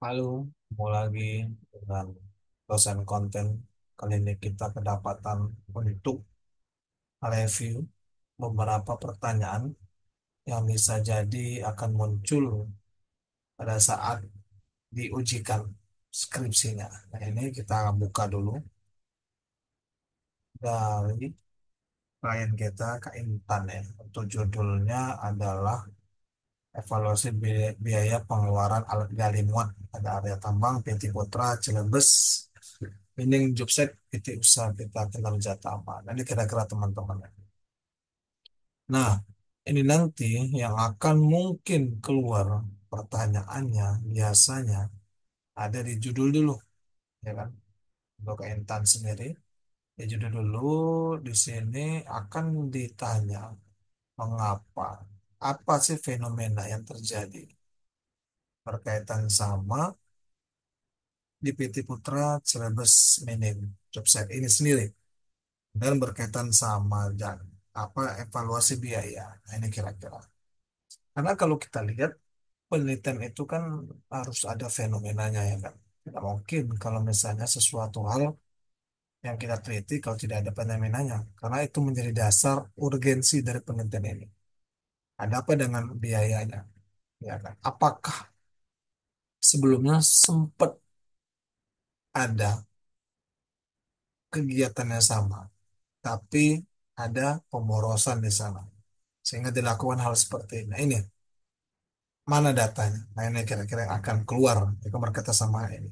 Halo, mau lagi dengan dosen konten. Kali ini kita kedapatan untuk review beberapa pertanyaan yang bisa jadi akan muncul pada saat diujikan skripsinya. Nah, ini kita buka dulu dari klien kita, Kak Intan ya. Untuk judulnya adalah evaluasi biaya pengeluaran alat gali muat pada area tambang PT Putra Cilebes. Mining Jobset PT Usaha kita Kinerja Tambang. Nah, ini kira-kira teman-teman. Nah, ini nanti yang akan mungkin keluar pertanyaannya biasanya ada di judul dulu, ya kan? Untuk Intan sendiri, di judul dulu di sini akan ditanya mengapa, apa sih fenomena yang terjadi berkaitan sama di PT Putra Cilebes Mining Jobset ini sendiri dan berkaitan sama dan apa evaluasi biaya. Nah, ini kira-kira. Karena kalau kita lihat penelitian itu kan harus ada fenomenanya ya kan. Tidak mungkin kalau misalnya sesuatu hal yang kita teliti kalau tidak ada fenomenanya. Karena itu menjadi dasar urgensi dari penelitian ini. Ada apa dengan biayanya? Ya kan? Apakah sebelumnya sempat ada kegiatannya sama, tapi ada pemborosan di sana sehingga dilakukan hal seperti ini. Nah, ini mana datanya? Nah, ini kira-kira yang akan keluar jika berkata sama ini.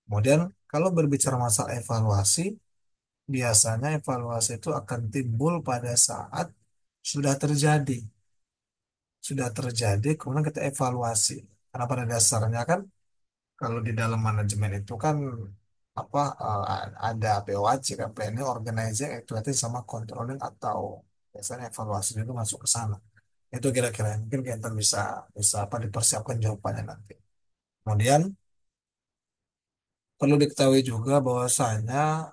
Kemudian kalau berbicara masalah evaluasi, biasanya evaluasi itu akan timbul pada saat sudah terjadi. Sudah terjadi, kemudian kita evaluasi. Karena pada dasarnya kan kalau di dalam manajemen itu kan apa ada POAC kan, planning, organizing, activity sama controlling atau biasanya evaluasi itu masuk ke sana. Itu kira-kira mungkin kita bisa bisa apa dipersiapkan jawabannya nanti. Kemudian perlu diketahui juga bahwasanya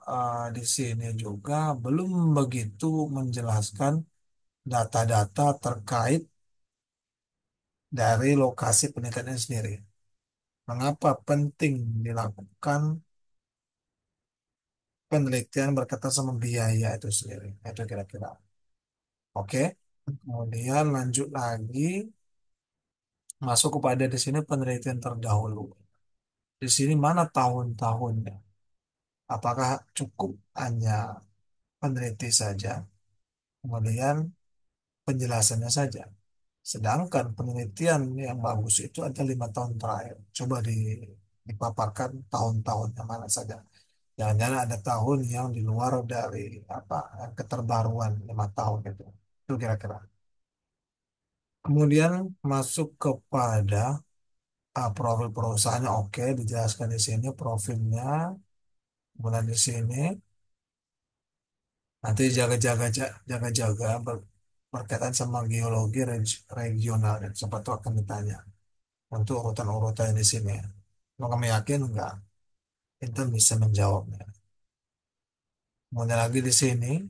di sini juga belum begitu menjelaskan data-data terkait dari lokasi penelitian sendiri. Mengapa penting dilakukan penelitian berkaitan sama biaya itu sendiri? Itu kira-kira. Oke. Kemudian lanjut lagi masuk kepada di sini penelitian terdahulu. Di sini mana tahun-tahunnya? Apakah cukup hanya peneliti saja? Kemudian penjelasannya saja. Sedangkan penelitian yang bagus itu ada 5 tahun terakhir. Coba dipaparkan tahun-tahun yang mana saja. Jangan-jangan ada tahun yang di luar dari apa keterbaruan 5 tahun itu. Itu kira-kira. Kemudian masuk kepada profil perusahaannya. Oke, dijelaskan di sini profilnya. Kemudian di sini nanti jaga-jaga berkaitan sama geologi regional dan siapa tahu akan ditanya untuk urutan-urutan di sini. Mau kami yakin enggak? Itu bisa menjawabnya. Kemudian lagi di sini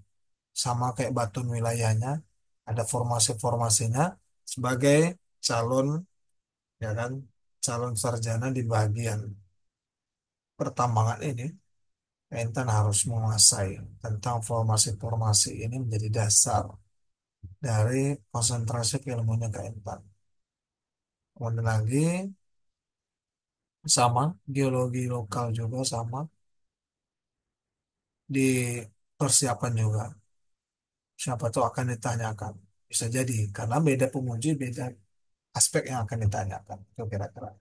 sama kayak Batun wilayahnya ada formasi-formasinya sebagai calon ya kan calon sarjana di bagian pertambangan ini. Intan harus menguasai tentang formasi-formasi ini menjadi dasar dari konsentrasi keilmuannya ke Intan. Kemudian lagi sama geologi lokal juga sama di persiapan juga. Siapa tahu akan ditanyakan. Bisa jadi karena beda penguji, beda aspek yang akan ditanyakan. Itu kira-kira.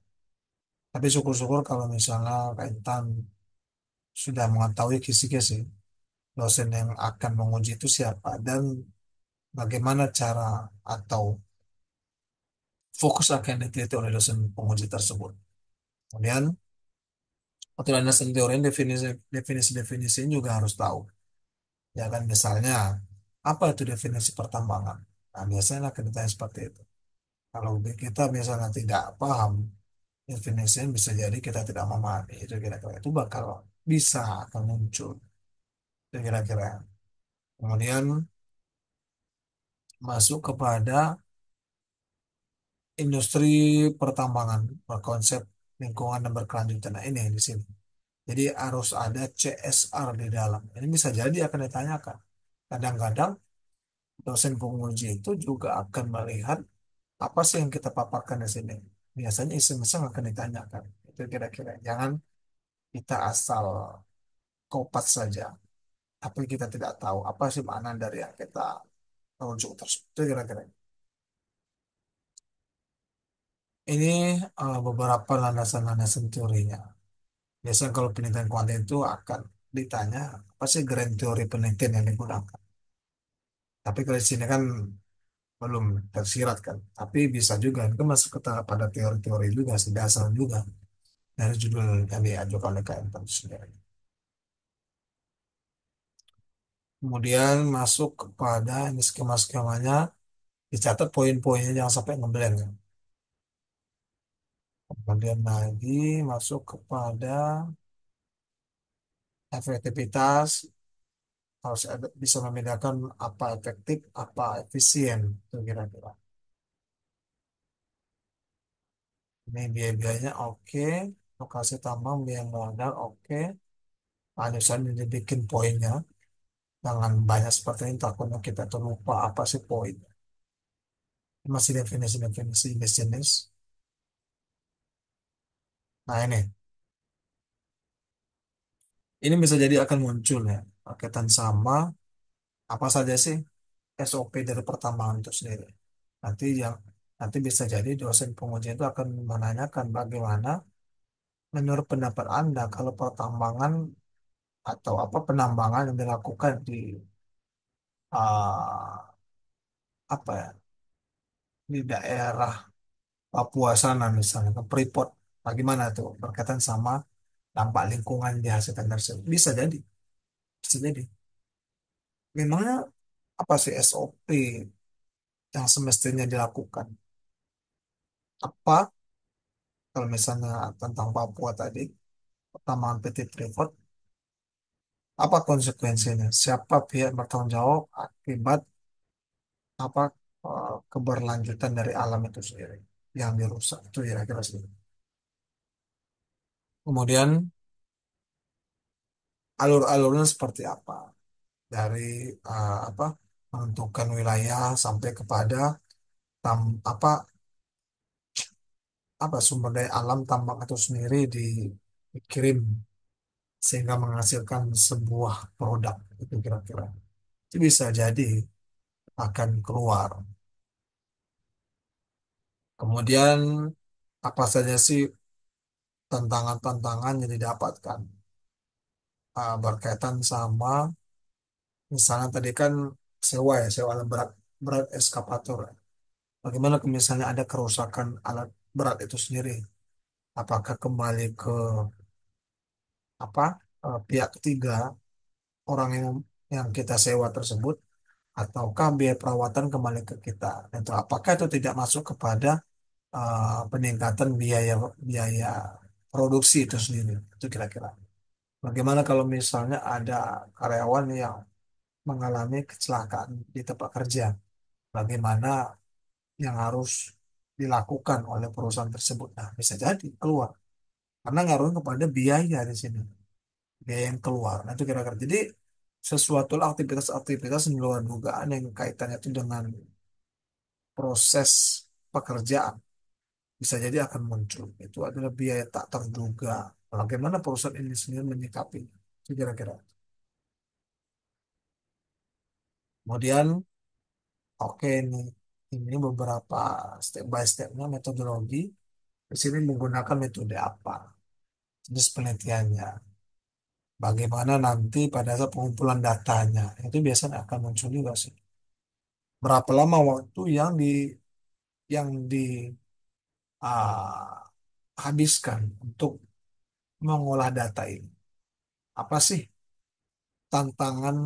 Tapi syukur-syukur kalau misalnya Kak Intan sudah mengetahui kisi-kisi dosen yang akan menguji itu siapa dan bagaimana cara atau fokus akan diteliti oleh dosen penguji tersebut. Kemudian, untuk landasan teori definisi-definisi juga harus tahu. Ya kan, misalnya, apa itu definisi pertambangan? Nah, biasanya akan ditanya seperti itu. Kalau kita misalnya tidak paham definisinya, bisa jadi kita tidak memahami. Itu kira-kira. Itu bakal bisa akan muncul. Itu kira-kira. Kemudian, masuk kepada industri pertambangan berkonsep lingkungan dan berkelanjutan. Nah, ini di sini. Jadi harus ada CSR di dalam. Ini bisa jadi akan ditanyakan. Kadang-kadang dosen penguji itu juga akan melihat apa sih yang kita paparkan di sini. Biasanya iseng-iseng akan ditanyakan. Itu kira-kira. Jangan kita asal kopas saja. Tapi kita tidak tahu apa sih makna dari yang kita rujuk tersebut. Itu kira-kira. Ini beberapa landasan-landasan teorinya. Biasanya kalau penelitian kuantum itu akan ditanya apa sih grand teori penelitian yang digunakan. Tapi kalau di sini kan belum tersirat kan. Tapi bisa juga itu kan masuk ke pada teori-teori juga, sih dasar juga dari judul yang diajukan oleh KM itu sendiri. Kemudian masuk kepada ini skema-skemanya, dicatat poin-poinnya jangan sampai ngeblank ya. Kemudian lagi masuk kepada efektivitas, harus ada, bisa membedakan apa efektif, apa efisien, itu kira-kira. Ini biaya-biayanya oke, lokasi tambang, biaya modal oke. Hanya dibikin poinnya, jangan banyak seperti ini, takutnya kita terlupa apa sih poin. Masih definisi-definisi bisnis. Nah ini bisa jadi akan muncul ya, berkaitan sama apa saja sih SOP dari pertambangan itu sendiri. Nanti yang nanti bisa jadi dosen penguji itu akan menanyakan bagaimana menurut pendapat Anda kalau pertambangan atau apa penambangan yang dilakukan di apa ya di daerah Papua sana misalnya ke Freeport, bagaimana tuh berkaitan sama dampak lingkungan yang dihasilkan dari situ. Bisa jadi. Memangnya apa sih SOP yang semestinya dilakukan? Apa kalau misalnya tentang Papua tadi, pertambangan PT Freeport, apa konsekuensinya? Siapa pihak bertanggung jawab akibat apa keberlanjutan dari alam itu sendiri yang dirusak itu kira-kira sih. Kemudian alur-alurnya seperti apa? Dari apa menentukan wilayah sampai kepada tam, apa apa sumber daya alam tambang itu sendiri dikirim sehingga menghasilkan sebuah produk itu kira-kira. Itu bisa jadi akan keluar. Kemudian apa saja sih tantangan-tantangan yang didapatkan berkaitan sama misalnya tadi kan sewa alat berat berat eskavator. Bagaimana kalau misalnya ada kerusakan alat berat itu sendiri? Apakah kembali ke apa pihak ketiga orang yang kita sewa tersebut, ataukah biaya perawatan kembali ke kita? Itu apakah itu tidak masuk kepada peningkatan biaya biaya produksi itu sendiri? Itu kira-kira. Bagaimana kalau misalnya ada karyawan yang mengalami kecelakaan di tempat kerja? Bagaimana yang harus dilakukan oleh perusahaan tersebut? Nah, bisa jadi keluar karena ngaruh kepada biaya di sini, biaya yang keluar. Nah, itu kira-kira. Jadi sesuatu lah aktivitas-aktivitas di luar dugaan yang kaitannya itu dengan proses pekerjaan bisa jadi akan muncul. Itu adalah biaya tak terduga. Bagaimana perusahaan ini sendiri menyikapi itu kira-kira. Kemudian, oke nih, ini beberapa step by stepnya metodologi. Di sini menggunakan metode apa? Jenis penelitiannya. Bagaimana nanti pada saat pengumpulan datanya. Itu biasanya akan muncul juga sih. Berapa lama waktu yang habiskan untuk mengolah data ini? Apa sih tantangan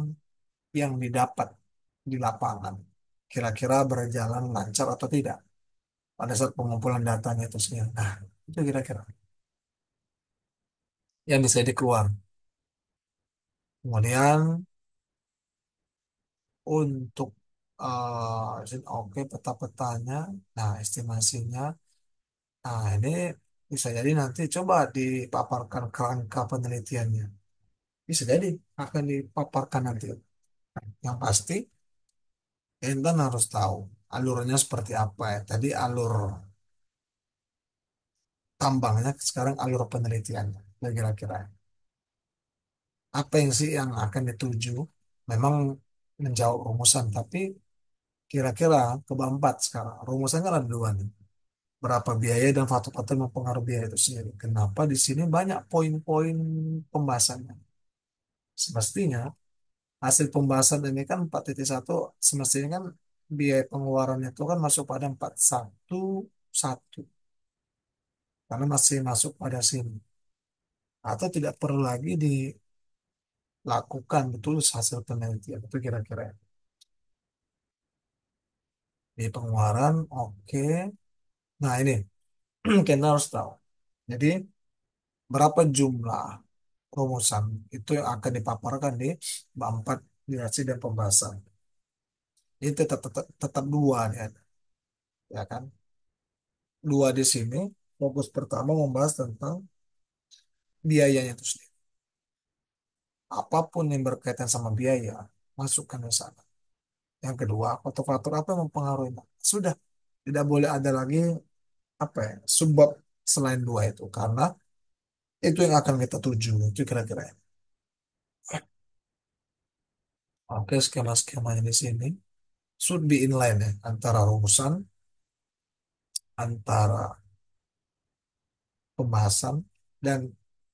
yang didapat di lapangan? Kira-kira berjalan lancar atau tidak pada saat pengumpulan datanya itu sendiri. Nah, itu kira-kira yang bisa dikeluar. Kemudian untuk oke peta-petanya, nah estimasinya, nah ini Bisa jadi nanti coba dipaparkan kerangka penelitiannya. Bisa jadi akan dipaparkan nanti. Yang pasti, Intan harus tahu alurnya seperti apa ya. Tadi alur tambangnya, sekarang alur penelitiannya. Ya, kira-kira apa yang sih yang akan dituju? Memang menjawab rumusan, tapi kira-kira keempat sekarang. Rumusannya kan ada dua nih. Berapa biaya dan faktor-faktor yang mempengaruhi biaya itu sendiri. Kenapa di sini banyak poin-poin pembahasannya? Semestinya hasil pembahasan ini kan 4.1 semestinya kan biaya pengeluaran itu kan masuk pada 4.1.1 karena masih masuk pada sini atau tidak perlu lagi dilakukan betul hasil penelitian itu kira-kira di pengeluaran oke. Nah ini kita harus tahu jadi berapa jumlah rumusan itu yang akan dipaparkan di bab 4 di hasil dan pembahasan ini tetap dua nih ya kan dua di sini fokus pertama membahas tentang biayanya itu sendiri. Apapun yang berkaitan sama biaya, masukkan ke sana. Yang kedua, faktor-faktor apa yang mempengaruhi? Sudah, tidak boleh ada lagi apa ya, subbab selain dua itu. Karena itu yang akan kita tuju. Itu kira-kira. Oke, skema-skemanya di sini. Should be inline ya. Antara rumusan, antara pembahasan, dan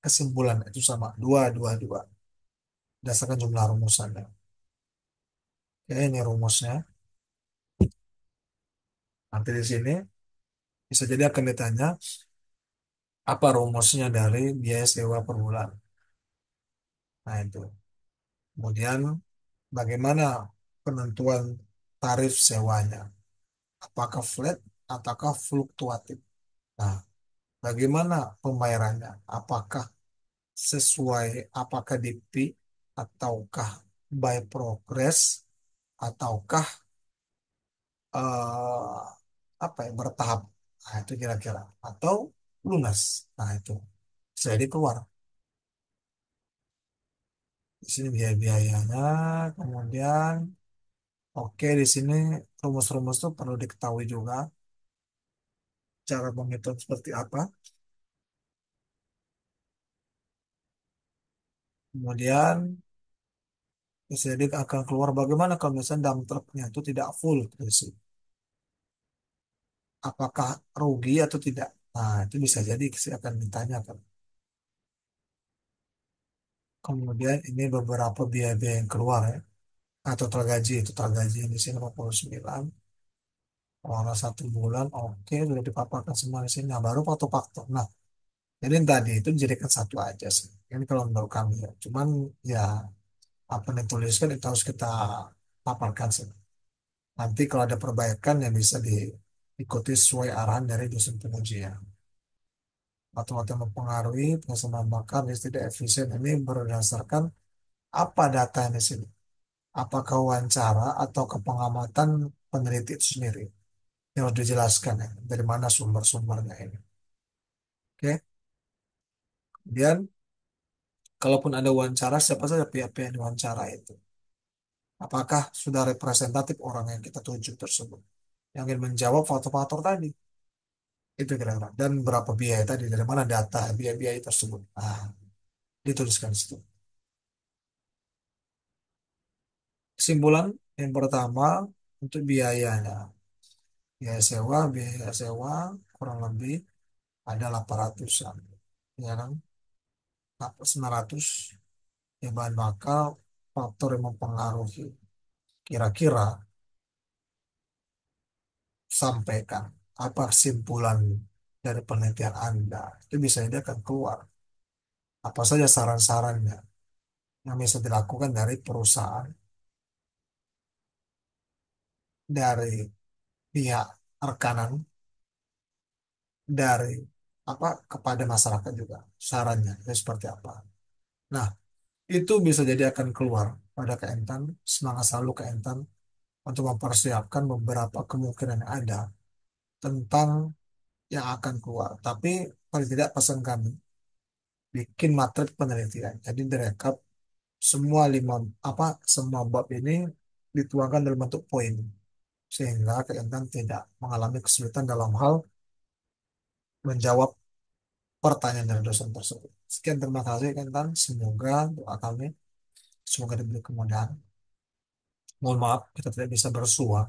kesimpulan. Itu sama. Dua, dua, dua. Berdasarkan jumlah rumusannya. Oke, ini rumusnya. Nanti di sini bisa jadi akan ditanya apa rumusnya dari biaya sewa per bulan. Nah, itu. Kemudian, bagaimana penentuan tarif sewanya? Apakah flat ataukah fluktuatif? Nah, bagaimana pembayarannya? Apakah DP ataukah by progress ataukah eh, apa ya bertahap? Nah, itu kira-kira atau lunas. Nah, itu jadi keluar. Di sini biaya-biayanya, kemudian oke di sini rumus-rumus itu perlu diketahui juga cara menghitung seperti apa. Kemudian bisa jadi akan keluar bagaimana kalau misalnya dump truknya itu tidak full terisi. Apakah rugi atau tidak? Nah, itu bisa jadi sih akan ditanyakan. Kemudian ini beberapa biaya-biaya yang keluar ya. Atau tergaji, itu tergaji di sini 59. Kalau 1 bulan, oke, sudah dipaparkan semua di sini. Nah, baru faktor-faktor. Nah, jadi yang tadi itu dijadikan satu aja sih. Ini kalau menurut kami ya. Cuman ya apa yang dituliskan itu harus kita paparkan sih. Nanti kalau ada perbaikan yang bisa diikuti sesuai arahan dari dosen penguji ya. Atau yang mempengaruhi pelaksanaan bakar listrik tidak efisien ini berdasarkan apa datanya di sini. Apakah wawancara atau kepengamatan peneliti itu sendiri yang harus dijelaskan ya. Dari mana sumber-sumbernya ini. Oke. Kemudian kalaupun ada wawancara siapa saja pihak-pihak yang diwawancara itu. Apakah sudah representatif orang yang kita tuju tersebut yang ingin menjawab faktor-faktor tadi? Itu kira-kira. Dan berapa biaya tadi? Dari mana data biaya-biaya tersebut? Nah, dituliskan di situ. Kesimpulan yang pertama untuk biayanya. Biaya sewa kurang lebih ada 800-an. Ya kan? 900 ya bahan bakar faktor yang mempengaruhi. Kira-kira sampaikan apa kesimpulan dari penelitian Anda. Itu bisa dia akan keluar. Apa saja saran-sarannya yang bisa dilakukan dari perusahaan, dari pihak rekanan, dari apa kepada masyarakat juga sarannya itu seperti apa. Nah, itu bisa jadi akan keluar pada Keentan, semangat selalu Keentan untuk mempersiapkan beberapa kemungkinan yang ada tentang yang akan keluar. Tapi paling tidak pesan kami bikin materi penelitian. Jadi direkap semua semua bab ini dituangkan dalam bentuk poin sehingga Keintan tidak mengalami kesulitan dalam hal menjawab pertanyaan dari dosen tersebut. Sekian terima kasih Keintan. Semoga doa kami semoga diberi kemudahan. Mohon maaf kita tidak bisa bersua,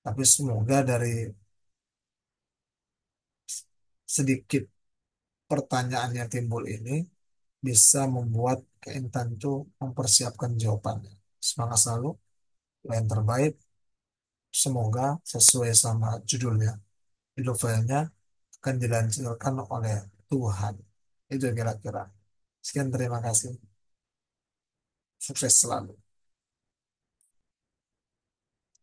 tapi semoga dari sedikit pertanyaan yang timbul ini bisa membuat Keintan itu mempersiapkan jawabannya. Semangat selalu, yang terbaik. Semoga sesuai sama judulnya. Judul filenya akan dilancarkan oleh Tuhan. Itu kira-kira. Sekian terima kasih. Sukses selalu.